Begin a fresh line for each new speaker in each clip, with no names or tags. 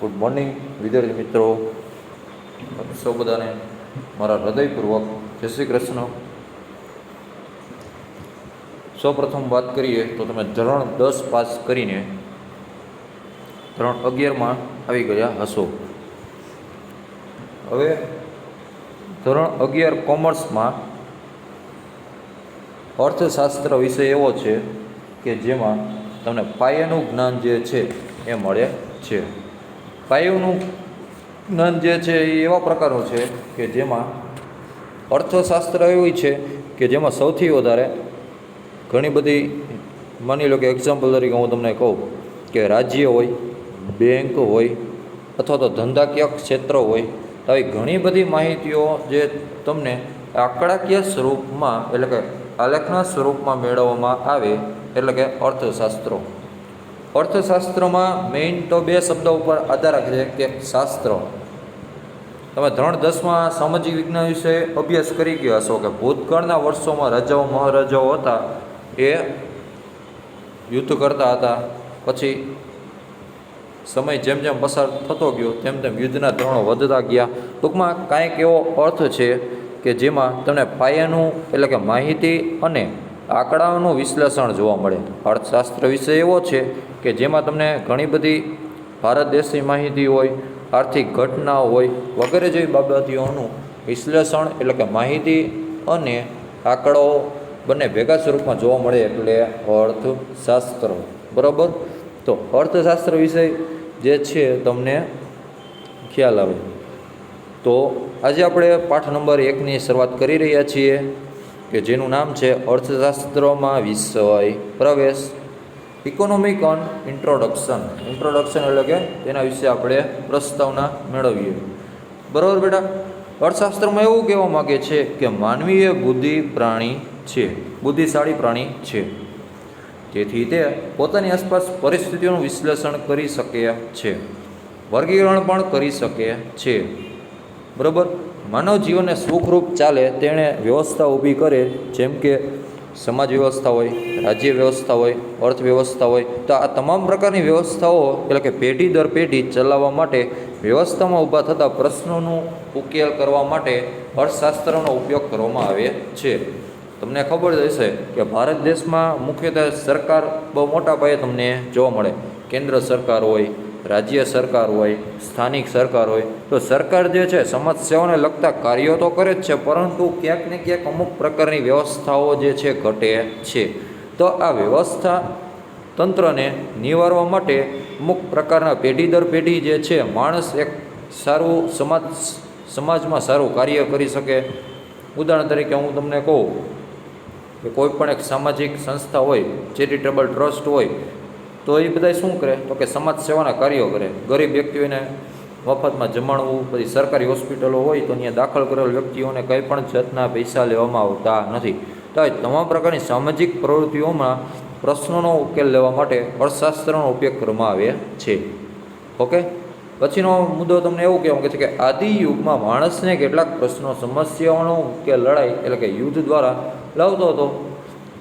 Good morning વિદ્યાર્થી મિત્રો, સૌ બધાને મારા હૃદયપૂર્વક જય શ્રી કૃષ્ણ. સૌપ્રથમ વાત કરીએ તો તમે ધોરણ 10 પાસ કરીને ધોરણ 11માં આવી ગયા હશો. હવે ધોરણ 11 કોમર્સમાં અર્થશાસ્ત્ર વિષય એવો છે કે જેમાં તમને પાયાનું જ્ઞાન જે છે એ મળે છે. પાયાનું જ્ઞાન જે છે એ એવા પ્રકારનું છે કે જેમાં અર્થશાસ્ત્ર એવું છે કે જેમાં સૌથી વધારે ઘણી બધી, માની લો કે એક્ઝામ્પલ તરીકે હું તમને કહું કે રાજ્ય હોય, બેંક હોય અથવા તો ધંધાકીય ક્ષેત્ર હોય, તો આવી ઘણી બધી માહિતીઓ જે તમને આંકડાકીય સ્વરૂપમાં એટલે કે આલેખના સ્વરૂપમાં મેળવવામાં આવે એટલે કે અર્થશાસ્ત્રો. અર્થશાસ્ત્રમાં મેઇન તો બે શબ્દો ઉપર આધાર રાખે છે કે શાસ્ત્ર. તમે ધોરણ 10માં સામાજિક વિજ્ઞાન વિશે અભ્યાસ કરી ગયા હશો કે ભૂતકાળના વર્ષોમાં રાજાઓ મહારાજાઓ હતા એ યુદ્ધ કરતા હતા. પછી સમય જેમ જેમ પસાર થતો ગયો તેમ તેમ યુદ્ધના ધોરણો વધતા ગયા. ટૂંકમાં કાંઈક એવો અર્થ છે કે જેમાં તમને પાયાનું એટલે કે માહિતી અને આંકડાઓનું વિશ્લેષણ જોવા મળે. અર્થશાસ્ત્ર વિષય એવો છે કે જેમાં તમને ઘણી બધી ભારત દેશની માહિતી હોય, આર્થિક ઘટનાઓ હોય વગેરે જેવી બાબતોનું વિશ્લેષણ એટલે કે માહિતી અને આંકડાઓ બંને ભેગા સ્વરૂપમાં જોવા મળે એટલે અર્થશાસ્ત્ર. બરાબર? તો અર્થશાસ્ત્ર વિષય જે છે તમને ખ્યાલ આવે. તો આજે આપણે પાઠ નંબર 1ની શરૂઆત કરી રહ્યા છીએ કે જેનું નામ છે અર્થશાસ્ત્રમાં વિષય પ્રવેશ, ઇકોનોમિક ઓન ઇન્ટ્રોડક્શન. ઇન્ટ્રોડક્શન એટલે કે તેના વિશે આપણે પ્રસ્તાવના મેળવીએ. બરાબર બેટા? અર્થશાસ્ત્રમાં એવું કહેવા માગે છે કે માનવી એ બુદ્ધિશાળી પ્રાણી છે. તેથી તે પોતાની આસપાસ પરિસ્થિતિઓનું વિશ્લેષણ કરી શકે છે, વર્ગીકરણ પણ કરી શકે છે. બરાબર? માનવ જીવનને સુખરૂપ ચાલે તેણે વ્યવસ્થા ઊભી કરે, જેમ કે સમાજ વ્યવસ્થા હોય, રાજ્ય વ્યવસ્થા હોય, અર્થવ્યવસ્થા હોય. તો આ તમામ પ્રકારની વ્યવસ્થાઓ એટલે કે પેઢી દર પેઢી ચલાવવા માટે વ્યવસ્થામાં ઊભા થતા પ્રશ્નોનું ઉકેલ કરવા માટે અર્થશાસ્ત્રનો ઉપયોગ કરવામાં આવે છે. તમને ખબર હશે કે ભારત દેશમાં મુખ્યત્વે સરકાર બહુ મોટા પાયે તમને જોવા મળે. કેન્દ્ર સરકાર હોય, રાજ્ય સરકાર હોય, સ્થાનિક સરકાર હોય. તો સરકાર જે છે સમાજ સેવાને લગતા કાર્યો તો કરે જ છે, પરંતુ ક્યાંક ને ક્યાંક અમુક પ્રકારની વ્યવસ્થાઓ જે છે ઘટે છે. તો આ વ્યવસ્થા તંત્રને નિવારવા માટે અમુક પ્રકારના પેઢી દર પેઢી જે છે માણસ એક સારું સમાજમાં સારું કાર્ય કરી શકે. ઉદાહરણ તરીકે હું તમને કહું કે કોઈ પણ એક સામાજિક સંસ્થા હોય, ચેરિટેબલ ટ્રસ્ટ હોય, તો એ બધા શું કરે તો કે સમાજ સેવાના કાર્યો કરે. ગરીબ વ્યક્તિઓને મફતમાં જમાડવું, પછી સરકારી હોસ્પિટલો હોય તો ત્યાં દાખલ કરેલ વ્યક્તિઓને કંઈ પણ જાતના પૈસા લેવામાં આવતા નથી. તો આ તમામ પ્રકારની સામાજિક પ્રવૃત્તિઓમાં પ્રશ્નોનો ઉકેલ લેવા માટે અર્થશાસ્ત્રનો ઉપયોગ કરવામાં આવે છે. ઓકે? પછીનો મુદ્દો તમને એવું કહેવામાં છે કે આદિ યુગમાં માણસને કેટલાક પ્રશ્નો સમસ્યાઓનો ઉકેલ લડાઈ એટલે કે યુદ્ધ દ્વારા લાવતો હતો,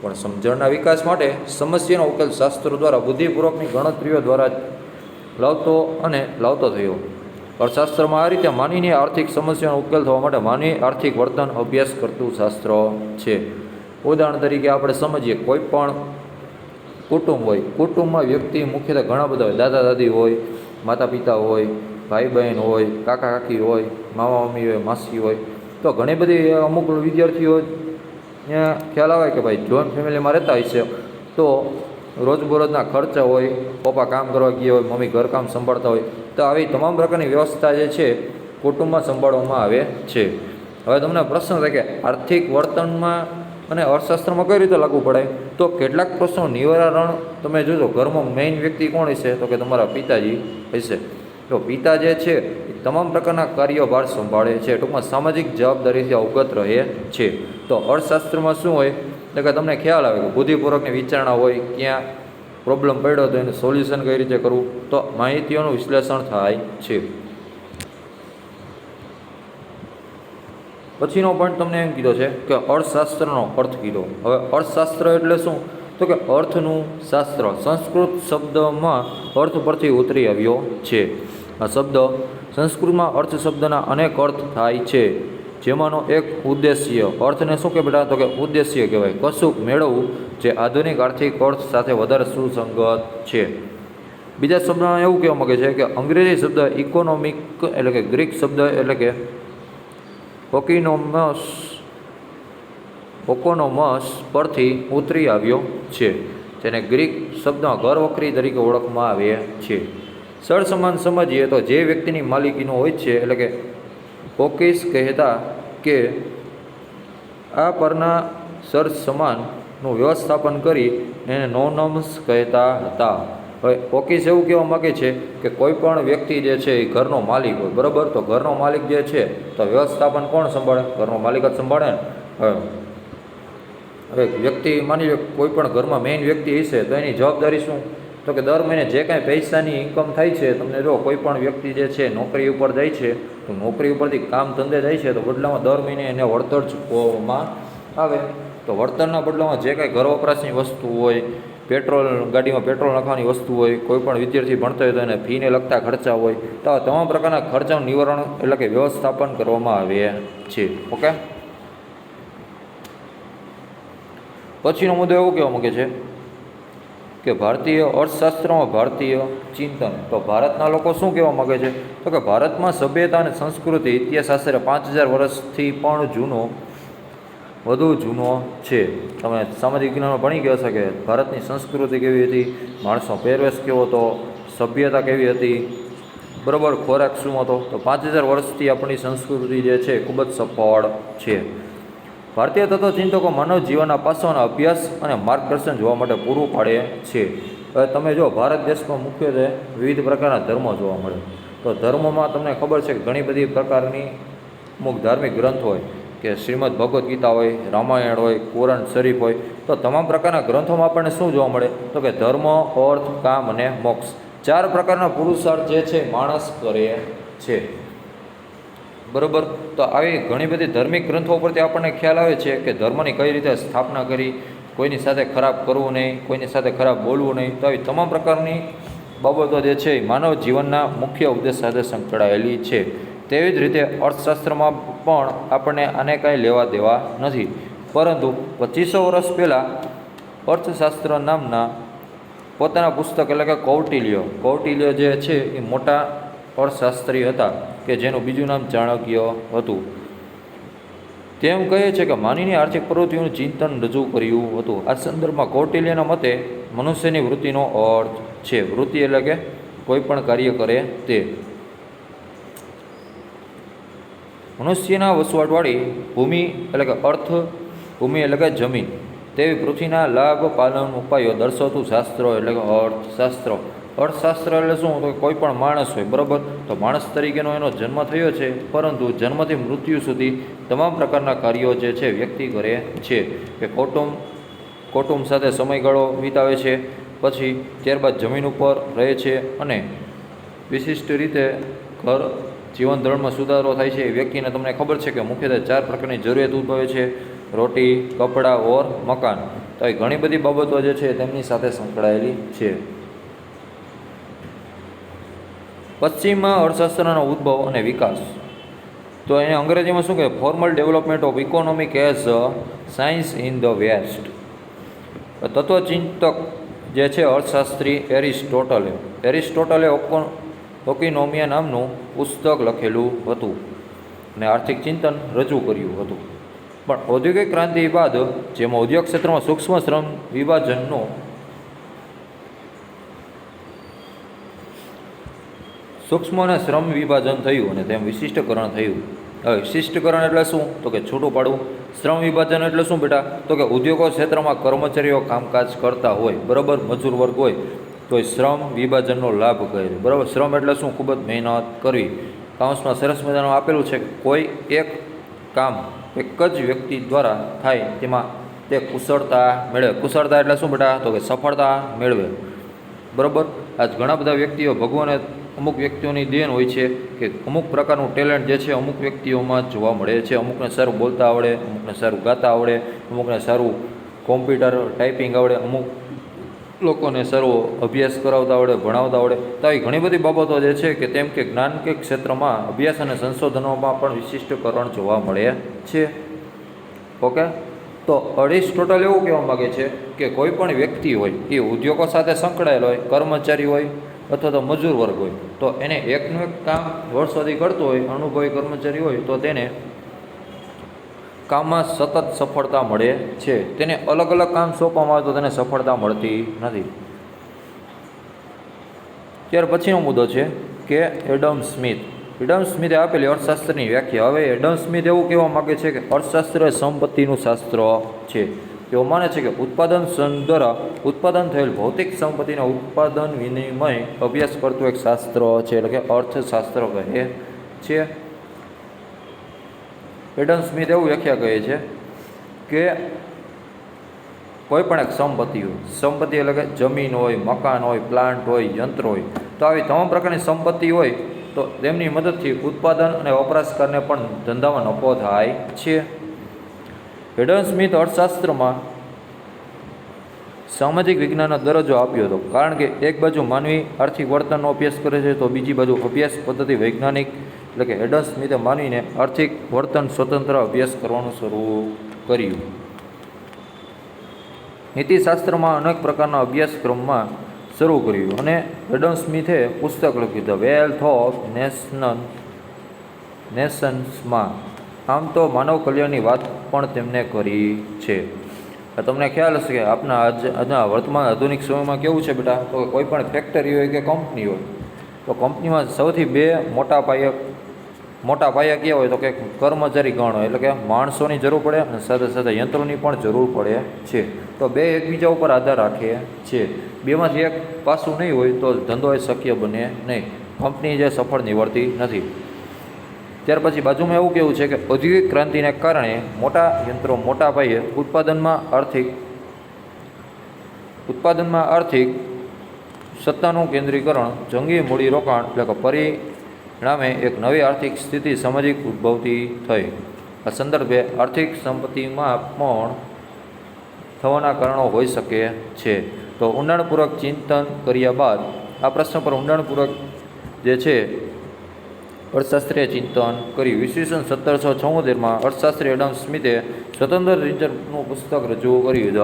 પણ સમજણના વિકાસ માટે સમસ્યાનો ઉકેલ શાસ્ત્રો દ્વારા બુદ્ધિપૂર્વકની ગણતરીઓ દ્વારા લાવતો થયો. અર્થશાસ્ત્રમાં આ રીતે માનવીની આર્થિક સમસ્યાનો ઉકેલ થવા માટે માનવી આર્થિક વર્તન અભ્યાસ કરતું શાસ્ત્ર છે. ઉદાહરણ તરીકે આપણે સમજીએ, કોઈ પણ કુટુંબ હોય, કુટુંબમાં વ્યક્તિ મુખ્યત્વે ઘણા બધા હોય. દાદા દાદી હોય, માતા પિતા હોય, ભાઈ બહેન હોય, કાકા કાકી હોય, મામા મમ્મી હોય, માસી હોય. તો ઘણી બધી અમુક વિદ્યાર્થીઓ ત્યાં ખ્યાલ આવે કે ભાઈ જોઈન્ટ ફેમિલીમાં રહેતા હોય છે, તો રોજબરોજના ખર્ચા હોય, પપ્પા કામ કરવા ગયા હોય, મમ્મી ઘરકામ સંભાળતા હોય. તો આવી તમામ પ્રકારની વ્યવસ્થા જે છે કુટુંબમાં સંભાળવામાં આવે છે. હવે તમને પ્રશ્ન થાય કે આર્થિક વર્તનમાં અને અર્થશાસ્ત્રમાં કઈ રીતે લાગુ પડે? તો કેટલાક પ્રશ્નો નિવારણ તમે જોજો. ઘરમાં મેઇન વ્યક્તિ કોણ હશે તો કે તમારા પિતાજી હશે. તો પિતા જે છે એ તમામ પ્રકારના કાર્યભાર સંભાળે છે, ટૂંકમાં સામાજિક જવાબદારીથી અવગત રહે છે. તો અર્થશાસ્ત્રમાં શું હોય તો કે તમને ખ્યાલ આવે કે બુદ્ધિપૂર્વકની વિચારણા હોય, ક્યાં પ્રોબ્લેમ પડ્યો તો એનું સોલ્યુશન કઈ રીતે કરવું, તો માહિતીઓનું વિશ્લેષણ થાય છે. પછીનો પોઈન્ટ તમને એમ કીધો છે કે અર્થશાસ્ત્રનો અર્થ કીધો. હવે અર્થશાસ્ત્ર એટલે શું તો કે અર્થનું શાસ્ત્ર. સંસ્કૃત શબ્દમાં અર્થ પરથી ઉતરી આવ્યો છે. આ શબ્દ સંસ્કૃતમાં અર્થ શબ્દના અનેક અર્થ થાય છે, જેમાંનો એક ઉદ્દેશ્ય અર્થને શું કે બેટા તો કે ઉદ્દેશ્ય કહેવાય, કશુંક મેળવવું જે આધુનિક આર્થિક અર્થ સાથે વધારે સુસંગત છે. બીજા શબ્દમાં એવું કહેવા માગે છે કે અંગ્રેજી શબ્દ ઇકોનોમિક એટલે કે ગ્રીક શબ્દ એટલે કે ઓકોનોમસ પરથી ઉતરી આવ્યો છે, તેને ગ્રીક શબ્દમાં ઘરવખરી તરીકે ઓળખવામાં આવે છે. સરસમાન સમજીએ તો જે વ્યક્તિની માલિકીનો હોય છે એટલે કે ઓકિસ કહેતા કે આ પરના સરસમાનનું વ્યવસ્થાપન કરી એને નોનમ્સ કહેતા હતા. હવે ઓકિસ એવું કહેવા માગે છે કે કોઈ પણ વ્યક્તિ જે છે એ ઘરનો માલિક હોય, બરાબર, તો ઘરનો માલિક જે છે તો વ્યવસ્થાપન કોણ સંભાળે? ઘરનો માલિક જ સંભાળે ને. હવે વ્યક્તિ માની લો કોઈ પણ ઘરમાં મેઇન વ્યક્તિ હશે તો એની જવાબદારી શું? તો કે દર મહિને જે કાંઈ પૈસાની ઇન્કમ થાય છે, તમને જો કોઈ પણ વ્યક્તિ જે છે નોકરી ઉપર જાય છે તો નોકરી ઉપરથી કામ ધંધે જાય છે તો બદલામાં દર મહિને એને વળતર ચૂકવવામાં આવે. તો વળતરના બદલામાં જે કાંઈ ઘર વપરાશની વસ્તુ હોય, પેટ્રોલ ગાડીમાં પેટ્રોલ નાખવાની વસ્તુ હોય, કોઈ પણ વિદ્યાર્થી ભણતો હોય તો એને ફીને લગતા ખર્ચા હોય, તો આ તમામ પ્રકારના ખર્ચાનું નિવારણ એટલે કે વ્યવસ્થાપન કરવામાં આવે છે. ઓકે, પછીનો મુદ્દો એવું કહેવા માગે છે કે ભારતીય અર્થશાસ્ત્રમાં ભારતીય ચિંતન. તો ભારતના લોકો શું કહેવા માગે છે તો કે ભારતમાં સભ્યતા અને સંસ્કૃતિ ઇતિહાસ આશરે 5000 વર્ષથી પણ વધુ જૂનો છે. તમે સામાજિક વિજ્ઞાનમાં ભણી ગયા હશે કે ભારતની સંસ્કૃતિ કેવી હતી, માણસનો પહેરવેશ કેવો હતો, સભ્યતા કેવી હતી, બરાબર, ખોરાક શું હતો. તો 5000 વર્ષથી આપણી સંસ્કૃતિ જે છે ખૂબ જ સફળ છે. ભારતીય તત્વચિંતકો માનવ જીવનના પાસાઓના અભ્યાસ અને માર્ગદર્શન જોવા માટે પૂરું પાડે છે. હવે તમે જો ભારત દેશમાં મુખ્યત્વે વિવિધ પ્રકારના ધર્મો જોવા મળે, તો ધર્મોમાં તમને ખબર છે કે ઘણી બધી પ્રકારની અમુક ધાર્મિક ગ્રંથ હોય કે શ્રીમદ ભગવદ્ ગીતા હોય, રામાયણ હોય, કુરાન શરીફ હોય, તો તમામ પ્રકારના ગ્રંથોમાં આપણને શું જોવા મળે તો કે ધર્મ, અર્થ, કામ અને મોક્ષ 4 પ્રકારના પુરુષાર્થ જે છે માણસ કરે છે, બરાબર. તો આવી ઘણી બધી ધાર્મિક ગ્રંથો પરથી આપણને ખ્યાલ આવે છે કે ધર્મની કઈ રીતે સ્થાપના કરી, કોઈની સાથે ખરાબ કરવું નહીં, કોઈની સાથે ખરાબ બોલવું નહીં. તો આવી તમામ પ્રકારની બાબતો જે છે માનવ જીવનના મુખ્ય ઉદ્દેશ સાથે સંકળાયેલી છે. તેવી જ રીતે અર્થશાસ્ત્રમાં પણ આપણને આને કાંઈ લેવા દેવા નથી, પરંતુ 2500 વર્ષ પહેલાં અર્થશાસ્ત્ર નામના પોતાના પુસ્તક એટલે કે કૌટિલ્ય જે છે એ મોટા અર્થશાસ્ત્રી હતા કે જેનું બીજું નામ ચાણક્ય હતું. તેમ કહે છે કે માનવીની આર્થિક પ્રવૃત્તિઓનું ચિંતન રજૂ કર્યું હતું. આ સંદર્ભમાં કૌટિલ્યના મતે મનુષ્યની વૃત્તિનો અર્થ છે, વૃત્તિ એટલે કે કોઈ પણ કાર્ય કરે તે. મનુષ્યના વસવાટવાળી ભૂમિ એટલે કે ભૂમિ એટલે કે જમીન તેવી પૃથ્વીના લાભ પાલન ઉપાયો દર્શાવતું શાસ્ત્ર એટલે કે અર્થશાસ્ત્ર. અર્થશાસ્ત્ર એટલે શું તો કોઈ પણ માણસ હોય, બરાબર, તો માણસ તરીકેનો એનો જન્મ થયો છે, પરંતુ જન્મથી મૃત્યુ સુધી તમામ પ્રકારના કાર્યો જે છે વ્યક્તિ કરે છે કે કુટુંબ સાથે સમયગાળો વિતાવે છે, પછી ત્યારબાદ જમીન ઉપર રહે છે અને વિશિષ્ટ રીતે ઘર જીવન ધોરણમાં સુધારો થાય છે. વ્યક્તિને તમને ખબર છે કે મુખ્યત્વે 4 પ્રકારની જરૂરિયાત ઉદ્ભવે છે: રોટી, કપડાં ઓર મકાન. તો એ ઘણી બધી બાબતો જે છે તેમની સાથે સંકળાયેલી છે. પશ્ચિમમાં અર્થશાસ્ત્રનો ઉદ્ભવ અને વિકાસ. તો એને અંગ્રેજીમાં શું કહે? Formal development of economic as science in the west. તત્વચિંતક જે છે અર્થશાસ્ત્રી એરિસ્ટોટલે ઓકિનોમિયા નામનું પુસ્તક લખેલું હતું અને આર્થિક ચિંતન રજૂ કર્યું હતું. પણ ઔદ્યોગિક ક્રાંતિ બાદ જેમાં ઉદ્યોગ ક્ષેત્રમાં સૂક્ષ્મ અને શ્રમ વિભાજન થયું અને તેમ વિશિષ્ટકરણ થયું. હવે વિશિષ્ટકરણ એટલે શું તો કે છૂટું પાડવું. શ્રમ વિભાજન એટલે શું બેટા તો કે ઉદ્યોગો ક્ષેત્રમાં કર્મચારીઓ કામકાજ કરતા હોય, બરાબર, મજૂર વર્ગ હોય, તો એ શ્રમ વિભાજનનો લાભ કહે છે, બરાબર. શ્રમ એટલે શું? ખૂબ જ મહેનત કરવી. કાઉન્સમાં સરસ મજાનું આપેલું છે કે કોઈ એક કામ એક જ વ્યક્તિ દ્વારા થાય તેમાં તે કુશળતા મેળવે. કુશળતા એટલે શું બેટા તો કે સફળતા મેળવે, બરાબર. આજ ઘણા બધા વ્યક્તિઓ ભગવાને અમુક વ્યક્તિઓની દેન હોય છે કે અમુક પ્રકારનું ટેલેન્ટ જે છે અમુક વ્યક્તિઓમાં જોવા મળે છે. અમુકને સારું બોલતા આવડે, અમુકને સારું ગાતા આવડે, અમુકને સારું કોમ્પ્યુટર ટાઈપિંગ આવડે, અમુક લોકોને સર્વો અભ્યાસ કરાવતા આવડે, ભણાવતા આવડે. તો આવી ઘણી બધી બાબતો જે છે કે તેમ કે જ્ઞાન કે ક્ષેત્રમાં અભ્યાસ અને સંશોધનોમાં પણ વિશિષ્ટકરણ જોવા મળે છે. ઓકે, તો અરિસ્ટોટલ એવું કહેવા માગે છે કે કોઈ પણ વ્યક્તિ હોય એ ઉદ્યોગો સાથે સંકળાયેલો હોય, કર્મચારી હોય અથવા તો મજૂર વર્ગ હોય, તો એને એકનું એક કામ વર્ષોથી કરતો હોય, અનુભવી કર્મચારી હોય, તો તેને કામમાં સતત સફળતા મળે છે. તેને અલગ અલગ કામ સોંપવામાં આવે તો તેને સફળતા મળતી નથી. ત્યાર પછીનો મુદ્દો છે કે એડમ સ્મિથે આપેલી અર્થશાસ્ત્રની વ્યાખ્યા. હવે એડમ સ્મિથ એવું કહેવા માગે છે કે અર્થશાસ્ત્ર એ સંપત્તિનું શાસ્ત્ર છે. તેઓ માને છે કે ઉત્પાદન દ્વારા ઉત્પાદન થયેલ ભૌતિક સંપત્તિના ઉત્પાદન વિનિમય અભ્યાસ કરતું એક શાસ્ત્ર છે, એટલે કે અર્થશાસ્ત્ર કહે છે. એડમ સ્મિથ એવું વ્યાખ્યા કહે છે કે કોઈ પણ એક સંપત્તિ એટલે કે જમીન હોય, મકાન હોય, પ્લાન્ટ હોય, યંત્ર હોય, તો આવી તમામ પ્રકારની સંપત્તિ હોય તો તેમની મદદથી ઉત્પાદન અને વપરાશકારને પણ ધંધામાં નફો થાય છે. એડમ સ્મિથ અર્થશાસ્ત્રમાં સામાજિક વિજ્ઞાનનો દરજ્જો આપ્યો હતો, કારણ કે એક બાજુ માનવી આર્થિક વર્તનનો અભ્યાસ કરે છે, તો બીજી બાજુ અભ્યાસ પદ્ધતિ વૈજ્ઞાનિક એટલે કે એડમ સ્મિથે માનવીને આર્થિક વર્તન સ્વતંત્ર અભ્યાસ કરવાનું શરૂ કર્યું. નીતિશાસ્ત્રમાં અનેક પ્રકારના અભ્યાસક્રમમાં શરૂ કર્યું અને એડમ સ્મિથે પુસ્તક લખ્યું ધ વેલ્થ ઓફ નેશન્સમાં આમ તો માનવ કલ્યાણની વાત પણ તેમણે કરી છે. તમને ખ્યાલ હશે કે આજના વર્તમાન આધુનિક સમયમાં કેવું છે બેટા, તો કોઈ પણ ફેક્ટરી હોય કે કંપની હોય, તો કંપનીમાં સૌથી બે મોટા પાયા કેવા હોય તો કે કર્મચારી ગણ હોય, એટલે કે માણસોની જરૂર પડે અને સાથે સાથે યંત્રોની પણ જરૂર પડે છે. તો બે એકબીજા ઉપર આધાર રાખે છે. બેમાંથી એક પાસું નહીં હોય તો ધંધો એ શક્ય બને નહીં, કંપની જે સફળ નિવડતી નથી. ત્યાર પછી બાજુમાં એવું કેવું છે કે ઔદ્યોગિક ક્રાંતિને કારણે મોટા યંત્રો મોટા પાયે ઉત્પાદનમાં આર્થિક સત્તાનું કેન્દ્રીકરણ, જંગી મૂડીરોકાણ એટલે કે પરિણામે એક નવી આર્થિક સ્થિતિ સામાજિક ઉદ્ભવતી થઈ. આ સંદર્ભે આર્થિક સંપત્તિમાં પણ થવાના કારણો હોઈ શકે છે. તો ઊંડાણપૂર્વક ચિંતન કર્યા બાદ આ પ્રશ્ન પર ઊંડાણપૂર્વક જે છે અર્થશાસ્ત્રીય ચિંતન કર્યું. ઈસવીસન 1774માં અર્થશાસ્ત્રી એડમ સ્મિથે સ્વતંત્ર રીતનું પુસ્તક રજૂ કર્યું the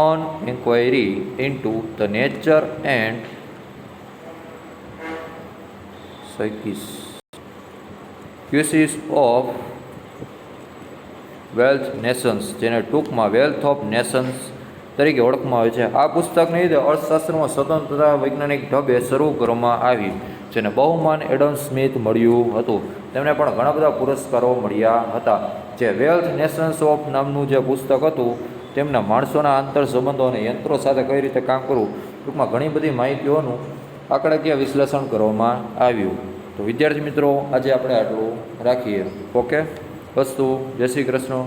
an enquiry into the nature and causes of wealth nations, જેને ટૂંકમાં વેલ્થ ઓફ નેશન્સ તરીકે ઓળખવામાં આવે છે. આ પુસ્તકને લીધે અર્થશાસ્ત્રમાં સ્વતંત્રતા વૈજ્ઞાનિક ઢબે શરૂ કરવામાં આવી, જેને બહુમાન એડમ સ્મિથ મળ્યું હતું. તેમને પણ ઘણા બધા પુરસ્કારો મળ્યા હતા. જે વેલ્થ નેશન્સ ઓફ નામનું જે પુસ્તક હતું, તેમના માણસોના આંતર સંબંધો અને યંત્રો સાથે કઈ રીતે કામ કરવું, ટૂંકમાં ઘણી બધી માહિતીઓનું આંકડાકીય વિશ્લેષણ કરવામાં આવ્યું. તો વિદ્યાર્થી મિત્રો, આજે આપણે આટલું રાખીએ. ઓકે, અસ્તુ. જય શ્રી કૃષ્ણ.